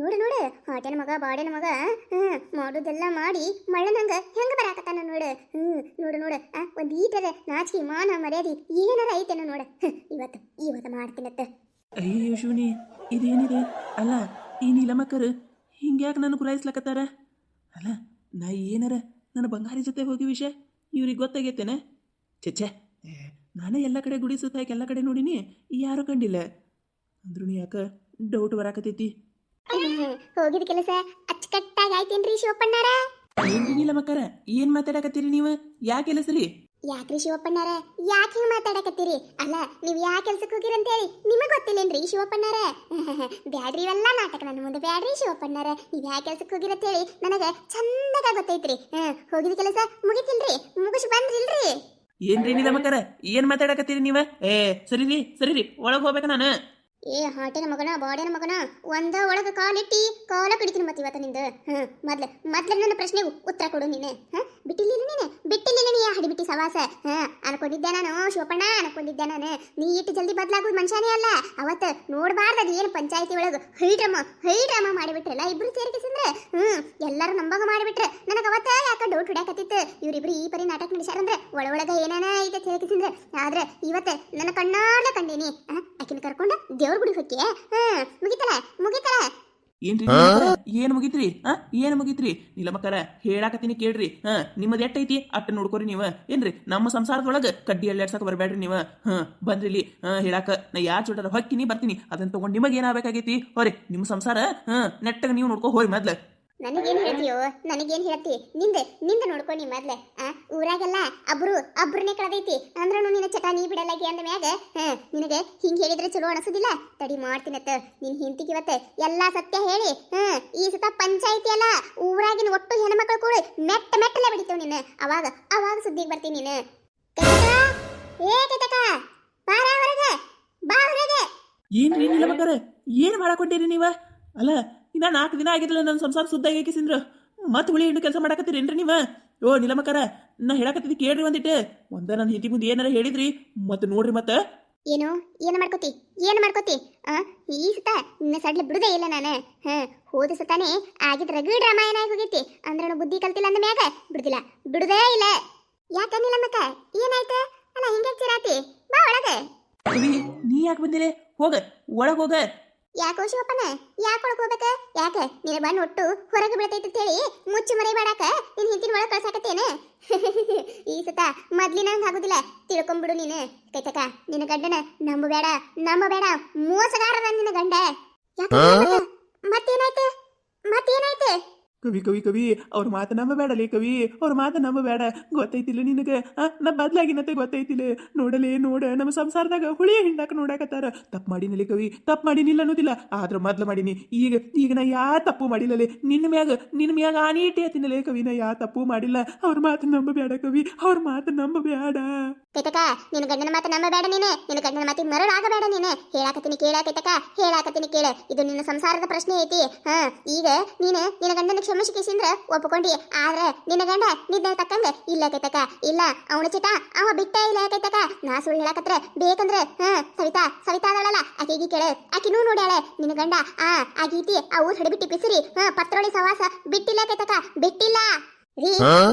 ನೋಡು ನೋಡು ಹೊಟ್ಟೆನ ಮಗ ಬಾಡೆನ ಮಗ ಮಾಡೋದೆಲ್ಲ ಮಾಡಿ ಮಳ್ಳನಂಗ ಹೆಂಗ ಬರಾಕತ್ತಾನ ನೋಡು. ನೋಡು ನೋಡು ಒಂದು ಈಟರ ನಾಚಿಕೆ ಮಾನ ಮರ್ಯಾದಿ ಏನಾರ ಐತೆನ ನೋಡ. ಇವತ್ತು ಮಾಡ್ತೀನತ್ತ. ಅಯ್ಯೋ ಶಿವನಿ, ಇದೇನಿದೆ? ಅಲ್ಲ, ಈ ನೀಲಮಕ್ಕರು ಹಿಂಗ್ಯಾಕೆ ನನ್ನ ಗುರಾಯಿಸ್ಲಕತ್ತಾರ? ಅಲ್ಲ, ನಾ ಏನಾರ ನನ್ನ ಬಂಗಾರಿ ಜೊತೆ ಹೋಗಿ ವಿಷಯ ಇವ್ರಿಗೆ ಗೊತ್ತಾಗೈತೇನೆ? ಛೆ, ನಾನೇ ಎಲ್ಲ ಕಡೆ ಗುಡಿ ಸುತ್ತಾಕಿ ಎಲ್ಲ ಕಡೆ ನೋಡಿನಿ, ಯಾರು ಕಂಡಿಲ್ಲ. ಅಂದ್ರೂ ಯಾಕೆ ಡೌಟ್ ಬರಾಕತೈತಿ. ಹೋಗಿದ ಕೆಲಸ ಅಚ್ಚುಕಟ್ಟಾಗಿ ಆಯ್ತೇನ್ರಿ ಶಿವಪ್ಪಣ್ಣಾರ? ಏನ್ರಿ ನೀಲಮಕ್ಕರ, ಏನ್ ಮಾತಾಡಕತ್ತೀರಿ ನೀವು? ಯಾಕೆ ಕೆಲಸರಿ? ಯಾಕ್ರಿ ಶಿವಪ್ಪಣ್ಣಾರ, ಯಾಕೆ ಹಿಂಗೆ ಮಾತಾಡಕತ್ತೀರಿ? ಅಲ್ಲ, ನೀವು ಯಾ ಕೆಲ್ಸಕ್ಕೆ ಹೋಗಿರಂತೇಳಿ ನಿಮಗೆ ಗೊತ್ತಿಲ್ಲೇನ್ರಿ ಶಿವಪ್ಪಣ್ಣಾರ? ಬ್ಯಾಡ್ರಿ ಇವೆಲ್ಲ ನಾಟಕ ನನ್ನ ಮುಂದೆ ಬ್ಯಾಡ್ರಿ ಶಿವಪ್ಪಣ್ಣಾರ. ನೀವು ಯಾ ಕೆಲ್ಸಕ್ಕೆ ಹೋಗಿರತ್ತೇಳಿ ನನಗೆ ಚಂದಾಗ ಗೊತ್ತೈತ್ರಿ. ಹೋಗಿದ ಕೆಲಸ ಮುಗಿತಿಲ್ರಿ, ಮುಗಿಸಿ ಬಂದ್ರಿಲ್ರಿ? ಏನ್ರಿ ನೀಲಮಕ್ಕರ, ಏನ್ ಮಾತಾಡಕತ್ತೀರಿ ನೀವ? ಸರಿರಿ ಒಳಗೆ ಹೋಗ್ಬೇಕ ನಾನು. ಹಾಟಿನ ಮಗನ ಬಾಡಿನ ಮಗನ ಒಂದ ಒಳಗ ಕಾಲಿಟ್ಟಿ ಕಾಲ ಕಡಿತೀನಿ ಮತ್ತೆ ಇವತ್ತ ನಿಂದ. ಮೊದ್ಲ ನನ್ನ ಪ್ರಶ್ನೆಗೂ ಉತ್ತರ ಕೊಡು ನೀನೆ. ಬಿಟ್ಟಿಲ್ಲ ನೀ ಹಡಿಬಿಟ್ಟಿ ಸವಾಸ. ಅನ್ಕೊಂಡಿದ್ದೆ ನಾನು ಶಿವಪ್ಪಣ್ಣ, ಅನ್ಕೊಂಡಿದ್ದೆ ನಾನು ನೀ ಇಟ್ಟು ಜಲ್ದಿ ಬದ್ಲಾಗೋದು ಮನುಷ್ಯನೇ ಅಲ್ಲ. ಅವತ್ತು ನೋಡ್ಬಾರ್ದು ಅದು ಏನು ಪಂಚಾಯತಿ ಒಳಗೆ ಹೈ ಡ್ರಾಮಾ ಮಾಡಿಬಿಟ್ರಲ್ಲ ಇಬ್ರು ಸೇರ್ಕಿಸಿದ್ರೆ. ಎಲ್ಲರೂ ನಂಬಾಗ ಮಾಡಿಬಿಟ್ರೆ ನನಗೆ ಅವತ್ತ ಯಾಕೆ ಡೌಟ್ ಹಿಡ್ಯಾಕತ್ತಿತ್ತು. ಇವರಿಬ್ರು ಈ ಪರಿ ನಾಟಕ ನಡೆಸ್ಯಾರಂದ್ರೆ ಒಳಗ ಏನೇನ ಐತೆ ಸೇರ್ಕಿಸಿದ್ರೆ. ಆದ್ರೆ ಇವತ್ತು ನನ್ನ ಕಣ್ಣಾರ್ಲ ಕಂಡೀನಿ. ಆಕಿನ ಕರ್ಕೊಂಡ ದೇವ್ರ ಗುಡಿ ಹೊಕ್ಕೆ ಮುಗಿತಲ್ಲ. ಏನ್ ಮುಗಿತ್ರಿ? ಏನ್ ಮುಗಿತ್ರಿ ನೀಲಮಕ್ಕರ? ಹೇಳಾಕತ್ತೀನಿ ಕೇಳ್ರಿ. ನಿಮ್ಮದ್ ಎಟ್ಟೈತಿ ಅಟ್ಟ ನೋಡ್ಕೊರಿ ನೀವ. ಏನ್ರಿ ನಮ್ಮ ಸಂಸಾರದೊಳಗ ಕಡ್ಡಿ ಅಲ್ಲಾಡ್ಸಕ್ ಬರಬೇಡ್ರಿ ನೀವ. ಬಂದ್ರಿ ಇಲ್ಲಿ ಹೇಳಾಕ ನಾ ಯಾ ಚೋಟರ ಹೊಕ್ಕಿನಿ ಬರ್ತೀನಿ. ಅದನ್ನ ತಗೊಂಡ್ ನಿಮಗ್ ಏನಾಗಬೇಕಾಗೈತಿ ಹೋರಿ. ನಿಮ್ಮ ಸಂಸಾರ ನೆಟ್ಟಗ ನೀವು ನೋಡ್ಕೊ ಹೋರಿ ಮೊದ್ಲ. ನನಗೇನು ಹೇಳ್ತಿ? ನಿಂದ ನೋಡ್ಕೊಂಡು ನೀ ಮೊದ್ಲೆ. ಊರಾಗೆಲ್ಲ ಒಬ್ರನ್ನೇ ಕಳೆದೈತಿ ಅಂದ್ರೂ ನಿನ್ನ ಚಟ ನೀ ಬಿಡಲಾಗಿ ಅಂದ ಮ್ಯಾಗ ನಿನಗೆ ಹಿಂಗೆ ಹೇಳಿದ್ರೆ ಚಲೋ ಅನಿಸೋದಿಲ್ಲ. ತಡಿ ಮಾಡ್ತೀನತ್ತ. ನಿನ್ ಹಿಂತಿಗೆ ಇವತ್ತೆ ಎಲ್ಲಾ ಸತ್ಯ ಹೇಳಿ ಈ ಸತ ಪಂಚಾಯಿತಿ ಅಲ್ಲ ಊರಾಗಿನ ಒಟ್ಟು ಹೆಣ್ಮಕ್ಳು ಕೂಡ ಮೆಟ್ಟಲೆ ಬಿಡಿತೇವ್ ನೀನು. ಅವಾಗ ಸುದ್ದಿಗೆ ಬರ್ತೀನಿ ನೀನು. ಕೈತಕ ಬಾರ ಹೊರಗೆ, ಬಾ ಹೊರಗೆ. ಏನ್ರಿ ನೀಲಮಕ್ಕರ, ಏನ್ ಮಾಡಾಕೊಂಡೀರಿ ನೀವ? ಅಲ್ಲ, ಇನ್ನ 4 ದಿನ ಆಗಿದ್ರಲ್ಲ ನನ್ನ ಸಂಸಾರ ಸುದ್ದಾಗಿ ಹಾಕಿಸಿದ್ರ ಮತ್ತೆ ಹುಳಿ ಹಿಂಡು ಕೆಲಸ ಮಾಡಾಕತ್ತೀರೇನ್ರಿ ನೀವ? ನೀಲಮಕ್ಕರ, ನಾ ಹೇಳಾಕತ್ತಿದ್ದಿ ಕೇಳ್ರಿ ಒಂದಿಟ್ಟು. ನನ್ನ ಹಿಂದಿ ಮುಂದೆ ಏನಾರ ಹೇಳಿದ್ರಿ ಮತ್ತೆ ನೋಡ್ರಿ. ಮತ್ತೆ ಏನು ಮಾಡ್ಕೋತಿ? ಈ ಸತ ನಿನ್ನ ಸಡ್ಲ ಬಿಡುದೇ ಇಲ್ಲ ನಾನು. ಹೋದ ಸತಾನೆ ಆಗಿದ್ ರಗಡ್ ರಾಮಾಯಣ ಆಗಿ ಹೋಗೈತಿ. ಅಂದ್ರೂ ಬುದ್ಧಿ ಕಲ್ತಿಲ್ಲ ಅಂದ ಮ್ಯಾಗ ಬಿಡುದೇ ಇಲ್ಲ. ಯಾಕನ್ನಿಲ್ಲ ಮಕ್ಕ ಏನಾಯ್ತು? ಅಲ್ಲ ಹಿಂಗೆ ಚಿರಾತಿ, ಬಾ ಒಳಗೆ. ನೀ ಯಾಕೆ ಬಂದಿಲೆ? ಒಳಗ್ ಹೋಗ. ಯಾಕೋ ಶಿವಪ್ಪನ, ಯಾಕೆ ಒಳಗೆ ಹೋಗ್ಬೇಕ? ಯಾಕೆ ನಿನ್ನ ಬಣ್ಣ ಒಟ್ಟು ಹೊರಗೆ ಬೀಳ್ತೈತಿ ಅಂತೇಳಿ ಮುಚ್ಚಿ ಮರೆ ಮಾಡಾಕ ನಿನ್ ಹಿಂದಿನ ಒಳಗೆ ಕಳ್ಸಾಕತ್ತೇನೆ? ಈ ಸತ ಮೊದ್ಲಿನಂಗೆ ಆಗುದಿಲ್ಲ, ತಿಳ್ಕೊಂಬಿಡು ನೀನು. ಕೈತಕ, ನಿನ್ನ ಗಂಡನ ನಂಬಬೇಡ, ಮೋಸಗಾರದ ನಿನ್ನ ಗಂಡ. ಮತ್ತೇನಾಯ್ತು? ಕವಿ ಅವ್ರ ಮಾತು ನಂಬಬೇಡಲೇ ಕವಿ, ಅವ್ರ ಮಾತು ನಂಬಬೇಡ. ಗೊತ್ತೈತಿಲ್ಲ ನಿನಗ? ನಾ ಬದ್ಲಾಗಿನತೆ ಗೊತ್ತೈತಿಲ್ಲ. ನೋಡ ನಮ್ಮ ಸಂಸಾರದಾಗ ಹುಳಿ ಹಿಂಡಾಕ ನೋಡಾಕತ್ತಾರ. ತಪ್ಪು ಮಾಡಿನಲ್ಲಿ ಕವಿ, ತಪ್ಪು ಮಾಡಿನಿಲ್ಲ ಅನ್ನೋದಿಲ್ಲ. ಆದ್ರ ಮೊದ್ಲು ಮಾಡೀನಿ. ಈಗ ನಾ ಯಾ ತಪ್ಪು ಮಾಡಿಲ್ಲಲೇ. ನಿನ್ನ ಮ್ಯಾಗ ಆನಿ ಇಟ್ಟೆ ತಿನ್ನಲೇ ಕವಿ. ನಾ ಯಾ ತಪ್ಪು ಮಾಡಿಲ್ಲ. ಅವ್ರ ಮಾತು ನಂಬಬೇಡ ಕವಿ, ಅವ್ರ ಮಾತು ನಂಬಬೇಡ. ಕೈತಕ, ನಿನ್ನ ಗಂಡನ ಮಾತು ನಂಬಬೇಡ ನೀನೆ. ನಿನ್ನ ಗಂಡನ ಮಾತಿಗೆ ಮರಳಾಗಬೇಡ ನೀನೆ. ಹೇಳಾಕತ್ತೀನಿ ಕೇಳ ಕೈತಕ, ಹೇಳಾಕತ್ತೀನಿ ಕೇಳ. ಇದು ನಿನ್ನ ಸಂಸಾರದ ಪ್ರಶ್ನೆ ಐತಿ. ಈಗ ನೀನು ನಿನ್ನ ಗಂಡನ ಕ್ಷಮಿಸಿಕಿಸಿಂದ್ರ ಒಪ್ಕೊಂಡಿ. ಆದ್ರೆ ನಿನ್ನ ಗಂಡ ನಿನ್ನ ತಕ್ಕಂಗ ಇಲ್ಲ ಕೈತಕ, ಇಲ್ಲ. ಅವನ ಚಿಟ ಅವ ಬಿಟ್ಟ ಇಲ್ಲ ಕೈತಕ. ನಾ ಸುಳ್ಳು ಹೇಳಾಕತ್ರ ಬೇಕಂದ್ರೆ ಸವಿತಾ ಅದಳಲ್ಲ, ಆಕೆಗಿ ಕೇಳ. ಆಕಿನೂ ನೋಡ್ಯಾಳ ನಿನ್ನ ಗಂಡ ಆಗೀತಿ ಆ ಊರ್ ಹಡಿಬಿಟ್ಟಿ ಪಿಸಿರಿ ಪತ್ರೊಳಿ ಸವಾಸ ಬಿಟ್ಟಿಲ್ಲ ಕೈತಕ, ಬಿಟ್ಟಿಲ್ಲ.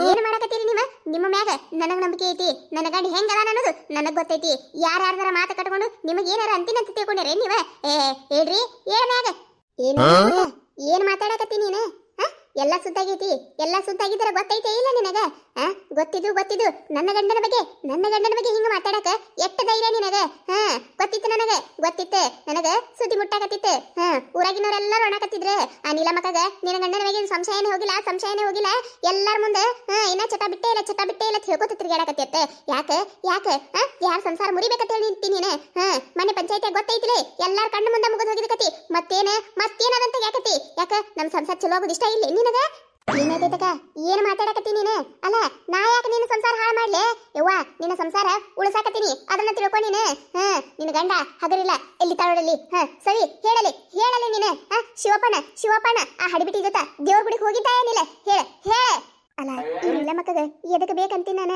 ಏನ್ ಮಾಡಕತ್ತೀರಿ ನೀವ? ನಿಮ್ಮ ಮ್ಯಾಗ ನನಗ್ ನಂಬಿಕೆ ಐತಿ. ನನ್ನ ಗಂಡ ಹೆಂಗದ ಅನ್ನೋದು ನನಗ್ ಗೊತ್ತೈತಿ. ಯಾರ್ಯಾರ ಮಾತು ಕಟ್ಕೊಂಡು ನಿಮಗ್ ಏನಾರ ಅಂತಿನಂತ ತಿಳ್ಕೊಂಡಿರೇ ನೀವ? ಹೇಳ್ರಿ, ಮ್ಯಾಗ ಏನ್ ಮಾತಾಡಕತ್ತಿ ನೀನು? ಎಲ್ಲ ಸುದ್ದಾಗಿದ್ರೆ ಗೊತ್ತೈತೆ ಇಲ್ಲ ನಿನಗ? ಗೊತ್ತಿದ್ದು ನನ್ನ ಗಂಡನ ಬಗ್ಗೆ ಹಿಂಗ ಮಾತಾಡಕ ಎಷ್ಟ ಧೈರ್ಯ ನಿನಗ? ಗೊತ್ತಿತ್ತು ನನಗ ಸುದ್ದಿ ಮುಟ್ಟಾಕತ್ತಿತ್ತು. ಊರಾಗಿನವರೆಲ್ಲರೂ ಒಣಕತ್ತಿದ್ರು ಆ ನೀಲಮಕ್ಕಗ ನಿನ್ನ ಗಂಡನ ಬಗ್ಗೆ ಸಂಶಯನೇ ಹೋಗಿಲ್ಲ. ಎಲ್ಲಾರ ಮುಂದೆ ಇನ್ನ ಚಟ ಬಿಟ್ಟೇ ಇಲ್ಲ ತಿಳ್ಕೊತ ತಿರ್ಗಾಡಕತ್ತಿತ್ತ. ಯಾಕೆ ಯಾರ ಸಂಸಾರ ಮುರಿಬೇಕಂತ ಹೇಳಿ ನಿಂತೀನಿ ನೀನು? ಮನೆ ಪಂಚಾಯತಿ ಗೊತ್ತೈತಿಲೇ, ಎಲ್ಲಾರ ಕಣ್ಣು ಮುಂದೆ ಮುಗಿದು ಹೋಗಿದ ಕತಿ. ಮತ್ತೇನದಂತ ಯಾಕತಿ? ಯಾಕ ನಮ್ ಸಂಸಾರ ಚಲೋ ಆಗೋದು ಇಷ್ಟ ಇಲ್ಲ ನಿನಗ? ಏನಾಗೈತಕ? ಏನ್ ಮಾತಾಡಕತ್ತಿ ನೀನು? ಅಲ್ಲ, ನಾ ಯಾಕೆ ನಿನ್ನ ಸಂಸಾರ ಹಾಳು ಮಾಡ್ಲೆ? ಯವ್ವ, ನಿನ್ನ ಸಂಸಾರ ಉಳಿಸಾಕತ್ತೀನಿ, ಅದನ್ನ ತಿಳ್ಕೊ ನೀನು. ನಿನ್ನ ಗಂಡ ಹಗರಿಲ್ಲ, ಎಲ್ಲಿ ತಾಳೋಡಲ್ಲಿ ಸರಿ ಹೇಳಲಿ ನೀನು. ಶಿವಪ್ಪನ ಆ ಹಡಿಬಿಟ್ಟಿ ಜೊತೆ ದೇವ್ರ ಗುಡಿಗೆ ಹೋಗಿದ್ದ ಏನಿಲ್ಲ? ಹೇಳ ಅಲ್ಲ ಈ ನೀಲಮ್ಮಕ್ಕಗ ಎದಕ್ಕೆ ಬೇಕಂತೀನಿ ನಾನು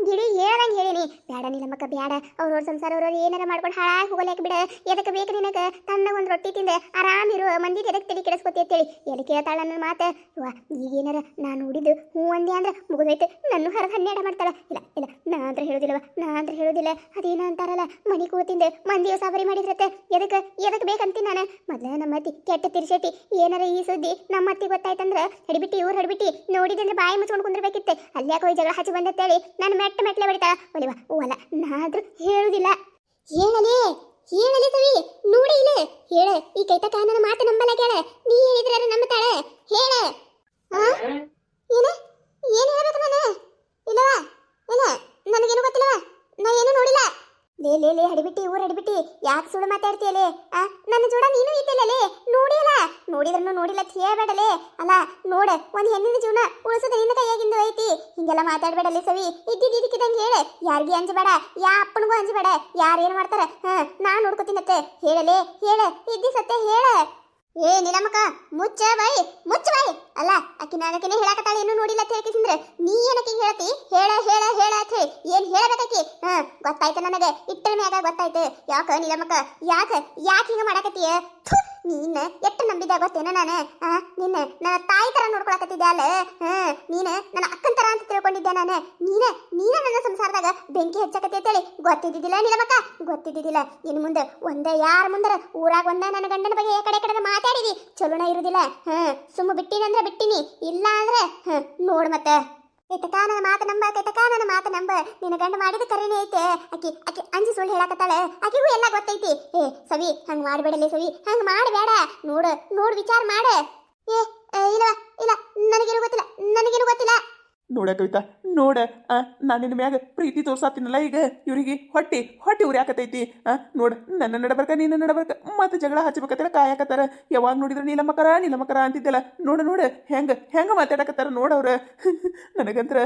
ಗಿಳಿ ಹೇಳ್ದಂಗೆ ಹೇಳಿನಿ ಬೇಡ ನೀಲಮ್ಮಕ್ಕ ಬೇಡ ಅವ್ರವ್ರ ಸಂಸಾರ ಅವ್ರವ್ರು ಏನಾರ ಮಾಡ್ಕೊಂಡು ಹಾಳಾಗಿ ಹೋಗಲೇಕ ಬಿಡ ಎದಕ್ಕೆ ಬೇಕು ನಿನಗೆ ತನ್ನ ಒಂದು ರೊಟ್ಟಿ ತಿಂದೆ ಆರಾಮಿರು ಮಂದಿ ಎದಕ್ಕೆ ತಲೆ ಕೆಡಿಸ್ಕೊತಿ ಅಂತೇಳಿ ಎಲ್ಲಿ ಕೇಳ್ತಾಳ ನನ್ನ ಮಾತು ಇವ ಈಗೇನಾರ ನಾನು ನೋಡಿದ್ದು ಹ್ಞೂ ಅಂದೆ ಅಂದ್ರೆ ಮುಗಿದೈತೆ ನನ್ನ ಹೊರಗೆ ಹನ್ನೆರಡು ಮಾಡ್ತಾಳ ಇಲ್ಲ ಇಲ್ಲ ನಾ ಅಂತ ಹೇಳೋದಿಲ್ಲವ ನಾ ಅಂತ ಹೇಳೋದಿಲ್ಲ ಅದೇನ ಅಂತಾರಲ್ಲ ಮನೆ ಕೂತಿಂದೆ ಮಂದಿ ಸಾಬರಿ ಮಾಡಿದ್ರತ್ತೆ ಎದಕ್ಕೆ ಎದಕ್ಕೆ ಬೇಕಂತೀನಿ ನಾನು ಮೊದಲ ನಮ್ಮ ಅತ್ತಿ ಕೆಟ್ಟ ತಿರ್ಸೇಟಿ ಏನಾರ ಈ ಸುದ್ದಿ ನಮ್ಮ ಅತ್ತಿ ಗೊತ್ತಾಯ್ತಂದ್ರೆ ಹಡಿಬಿಟ್ಟು ಇವ್ರು ಹಡಿಬಿಟ್ಟು ನೋಡಿದಂದ್ರೆ ಬಾಯಿ ಮುಚ್ಕೊಂಡು ಕುಂದಿರ್ಬೇಕಿತ್ತೆ ಅಲ್ಯಾಕೆ ಹೋಗಿ ಜಗಳ ಹಚ್ಚಿ ಬಂದತ್ತೇಳಿ ನಾನು ಮೆಟ್ಲೆ ಬಡಿತಾಳ ಒಲಿವ ಓಲ್ಲ ನಾದ್ರೂ ಹೇಳುದಿಲ್ಲ ಹೇಳಲೇ ಹೇಳಲಿ ಸವಿ ನೋಡಿ ಇಲ್ಲ ಹೇಳ ಈ ಕೈತಕ ನನ್ನ ಮಾತು ನಂಬಲ್ಲ ಕೇಳ ನೀ ಹೇಳಿದ್ರೆ ನಂಬತಾಳೆ ಹೇಳ ಏನ ಏನು ಹೇಳ್ಬೇಕು ನಾನು ಇಲ್ಲವಾ ಇಲ್ಲ ನನಗೇನು ಗೊತ್ತಿಲ್ಲವ ನಾ ಏನು ನೋಡಿಲ್ಲ ಲೇ ಹಡಿಬಿಟ್ಟಿ ಊರು ಹಡಿಬಿಟ್ಟಿ ಯಾಕೆ ಸುಳ್ಳು ಮಾತಾಡ್ತೀಯಲೇ ನನ್ನ ಜೋಡ ನೀನು ಇದ್ದಿಲ್ಲಲೇ ನೋಡಿಲ್ಲ ನೋಡಿದ್ರೂ ನೋಡಿಲ್ಲ ಹೇಳ್ಬೇಡಲೇ ಅಲ್ಲ ನೋಡ ಒಂದು ಹೆಣ್ಣಿನ ಜೀವನ ಉಳಿಸೋದು ನಿನ್ನ ಕೈಯಾಗಿಂದು ಐತಿ ಹಿಂಗೆಲ್ಲ ಮಾತಾಡ್ಬೇಡಲೇ ಸವಿ ಇದ್ದಿದ್ದಕ್ಕಿದಂಗೆ ಹೇಳ ಯಾರಿಗೆ ಅಂಜಬೇಡ ಯಾ ಅಪ್ಪನಿಗೂ ಅಂಜಬೇಡ ಯಾರೇನು ಮಾಡ್ತಾರ ನಾನು ನೋಡ್ಕೊತೀನತ್ತೆ ಹೇಳಲೇ ಹೇಳ ಇದ್ದಿ ಸತ್ಯ ಹೇಳ ಏ ನಿಲಮಕ ಮುಚ್ಚ ಬಾಯಿ ಅಲ್ಲ ಆಕಿ ನಾನಕಿನೇ ಹೇಳಕತ್ತಾಳೆ ಏನು ನೋಡಿಲ್ಲ ಅಂತ ಹೇಳ್ಕಿಸಿಂದ್ರೆ ನೀ ಏನಕ್ಕೆ ಹೇಳ್ತಿ ಹೇಳ ಹೇಳ ಹೇಳ ಅಂತ ಹೇಳಿ ಏನ್ ಹೇಳಬೇಕಾಕಿ ಗೊತ್ತಾಯ್ತು ನನಗೆ ಇಟ್ಟರ ಮ್ಯಾಗ ಗೊತ್ತಾಯ್ತು ಯಾಕ ನಿಲಮಕ ಯಾಕೆ ಹಿಂಗ ಮಾಡಕತ್ತೀಯ ನೀನ ಎಷ್ಟು ನಂಬಿದ್ದೆ ಗೊತ್ತೇನ ನಾನು ನಿನ್ನ ನನ್ನ ತಾಯಿ ತರ ನೋಡ್ಕೊಳಕತ್ತಿದ್ದೆ ಅಲ್ಲ ನೀನು ನನ್ನ ಅಕ್ಕನ ತರ ಅಂತ ತಿಳ್ಕೊಂಡಿದ್ದೆ ನಾನು ನೀನ ನನ್ನ ಸಂಸಾರದಾಗ ಬೆಂಕಿ ಹಚ್ಚಕತ್ತಿ ಅಂತೇಳಿ ಗೊತ್ತಿದ್ದಿದ್ದಿಲ್ಲ ನಿಲಮಕ ಗೊತ್ತಿದ್ದಿದ್ದಿಲ್ಲ ಇನ್ನು ಮುಂದೆ ಒಂದೇ ಯಾರ ಮುಂದರ ಊರಾಗ ಒಂದ ನನ್ನ ಗಂಡನ ಬಗ್ಗೆ ಕಡೆ ಮಾತಾಡಿದಿ ಚಲೋನ ಇರುದಿಲ್ಲ ಸುಮ್ಮ ಬಿಟ್ಟಿನಂದ್ರೆ ಬಿಟ್ಟಿನಿ ಇಲ್ಲ ಅಂದ್ರೆ ನೋಡ್ ಮತ್ತೆ ಕೈತಕ ನನ್ನ ಮಾತು ನಂಬ ನಿನ್ನ ಗಂಡ ಮಾಡಿದ ಕರೆನೇ ಐತೆ ಆಕಿ ಅಂಜಿ ಸುಳ್ಳು ಹೇಳಕತ್ತಾಳೆ ಆಕಿಗೂ ಎಲ್ಲ ಗೊತ್ತೈತಿ ಸವಿ ಹಂಗ ಮಾಡಬೇಡಲೇ ಸವಿ ಹಂಗ ಮಾಡಬೇಡ ನೋಡು ವಿಚಾರ ಮಾಡ ಇಲ್ಲ ನನಗೇನು ಗೊತ್ತಿಲ್ಲ ನೋಡ ಕವಿತಾ ನೋಡ ನಾನು ನಿನ್ನ ಮ್ಯಾಗ ಪ್ರೀತಿ ತೋರ್ಸಾತೀನಲ್ಲ ಈಗ ಇವ್ರಿಗೆ ಹೊಟ್ಟಿ ಉರಿಯಾಕತೈತಿ ನೋಡ ನನ್ನ ನಡಬರ್ಕ ನೀನು ನಡಬರ್ಕ ಮತ್ತೆ ಜಗಳ ಹಚ್ಚಬೇಕತ್ತಲ್ಲ ಕಾಯಕತ್ತಾರ ಯಾವಾಗ ನೋಡಿದ್ರೆ ನೀಲಮಕರ ಅಂತಿದ್ದಲ್ಲ ನೋಡ ಹೆಂಗ ಮಾತಾಡಕತ್ತಾರ ನೋಡವ್ರ ನನಗಂತ್ರ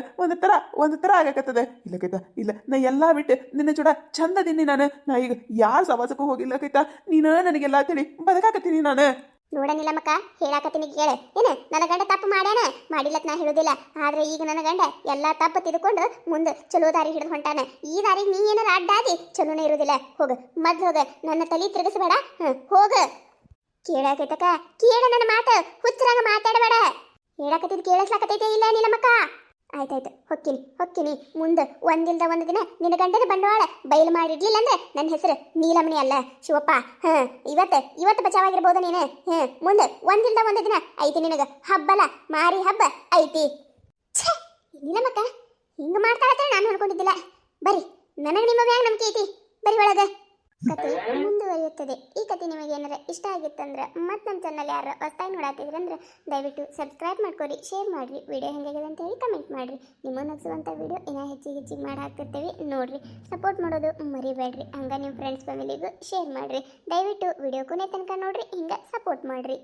ಒಂದು ತರ ಆಗಕತ್ತದ ಇಲ್ಲ ಕೈತಾ ಇಲ್ಲ ನಾ ಎಲ್ಲಾ ಬಿಟ್ಟು ನಿನ್ನ ಜೋಡ ಚಂದದೀನಿ ನಾನು ನಾ ಈಗ ಯಾರ ಸವಾಸಕ್ಕೂ ಹೋಗಿಲ್ಲ ಕೈತಾ ನೀನ ನನಗೆಲ್ಲ ತಿಳಿ ಬದಕಾಕತ್ತೀನಿ ನಾನು ನೋಡ ನಿಲಮಕ್ಕ ಹೇಳಾಕತ್ತೀನಿ ಕೇಳ ಏನು ನನ್ನ ಗಂಡ ತಪ್ಪು ಮಾಡ್ಯಾನ ಮಾಡಿಲ್ಲತ್ ನಾ ಹೇಳೋದಿಲ್ಲ ಆದ್ರೆ ಈಗ ನನ್ನ ಗಂಡ ಎಲ್ಲಾ ತಪ್ಪು ತಿಳ್ಕೊಂಡು ಮುಂದೆ ಚಲೋ ದಾರಿ ಹಿಡಿದು ಹೊಂಟಾನ ಈ ದಾರಿಗೆ ನೀ ಏನಾರ ಅಡ್ಡಾದಿ ಚಲೋನೇ ಇರೋದಿಲ್ಲ ಹೋಗ ಮೊದ್ಲು ಹೋಗ ನನ್ನ ತಲೆ ತಿರುಗಿಸಬೇಡ ಹೋಗ ಕೇಳಾಕೈತಕ ಕೇಳ ನನ್ನ ಮಾತು ಹುಚ್ಚರಂಗ ಮಾತಾಡಬೇಡ ಹೇಳಾಕತ್ತಿದ್ ಕೇಳಿಸ್ಲಾಕತೈತೆ ಇಲ್ಲ ನಿಲಮಕ್ಕ ಆಯ್ತಾಯ್ತು ಹೊಕ್ಕಿನಿ ಮುಂದೆ ಒಂದಿಲ್ದ ಒಂದು ದಿನ ನಿನ್ನ ಗಂಡನ ಬಂಡವಾಳ ಬಯಲು ಮಾಡಿಡ್ಲಿಲ್ಲ ಅಂದ್ರೆ ನನ್ನ ಹೆಸರು ನೀಲಮಣಿ ಅಲ್ಲ ಶಿವಪ್ಪ ಇವತ್ತು ಬಚಾವಾಗಿರ್ಬೋದು ನೀನು ಮುಂದೆ ಒಂದಿಲ್ದ ಒಂದು ದಿನ ಐತಿ ನಿನಗ ಹಬ್ಬಲ ಮಾರಿ ಹಬ್ಬ ಐತಿ ನೀಲಮಕ್ಕ ಹಿಂಗ ಮಾಡ್ತಾಳತ್ತ ನಾನು ಅನ್ಕೊಂಡಿದ್ದಿಲ್ಲ ಬರ್ರಿ ನನಗೆ ನಿಮ್ಮ ಮ್ಯಾಗ ನಂಬಿಕೆ ಐತಿ ಬರ್ರಿ ಒಳಗ ಕತೆ ಮುಂದುವರಿಯುತ್ತದೆ ಈ ಕತೆ ನಿಮಗೆ ಏನಾರ ಇಷ್ಟ ಆಗಿತ್ತಂದ್ರೆ ಮತ್ತೆ ನಮ್ಮ ಚಾನಲ್ ಯಾರು ಹೊಸದಾಗಿ ನೋಡಾತಿದ್ರಂದ್ರೆ ದಯವಿಟ್ಟು ಸಬ್ಸ್ಕ್ರೈಬ್ ಮಾಡ್ಕೊರಿ ಶೇರ್ ಮಾಡಿರಿ ವಿಡಿಯೋ ಹೆಂಗಾಗಿದೆ ಅಂತ ಹೇಳಿ ಕಮೆಂಟ್ ಮಾಡಿರಿ ನಿಮ್ಮ ನಗಿಸುವಂಥ ವಿಡಿಯೋ ಇನ್ನೂ ಹೆಚ್ಚಿಗೆ ಮಾಡಾಕ್ತಿರ್ತೀವಿ ನೋಡಿರಿ ಸಪೋರ್ಟ್ ಮಾಡೋದು ಮರಿಬೇಡ್ರಿ ಹಂಗೆ ನಿಮ್ಮ ಫ್ರೆಂಡ್ಸ್ ಫ್ಯಾಮಿಲಿಗೂ ಶೇರ್ ಮಾಡಿರಿ ದಯವಿಟ್ಟು ವಿಡಿಯೋ ಕೊನೆ ತನಕ ನೋಡಿರಿ ಹಿಂಗೆ ಸಪೋರ್ಟ್ ಮಾಡಿರಿ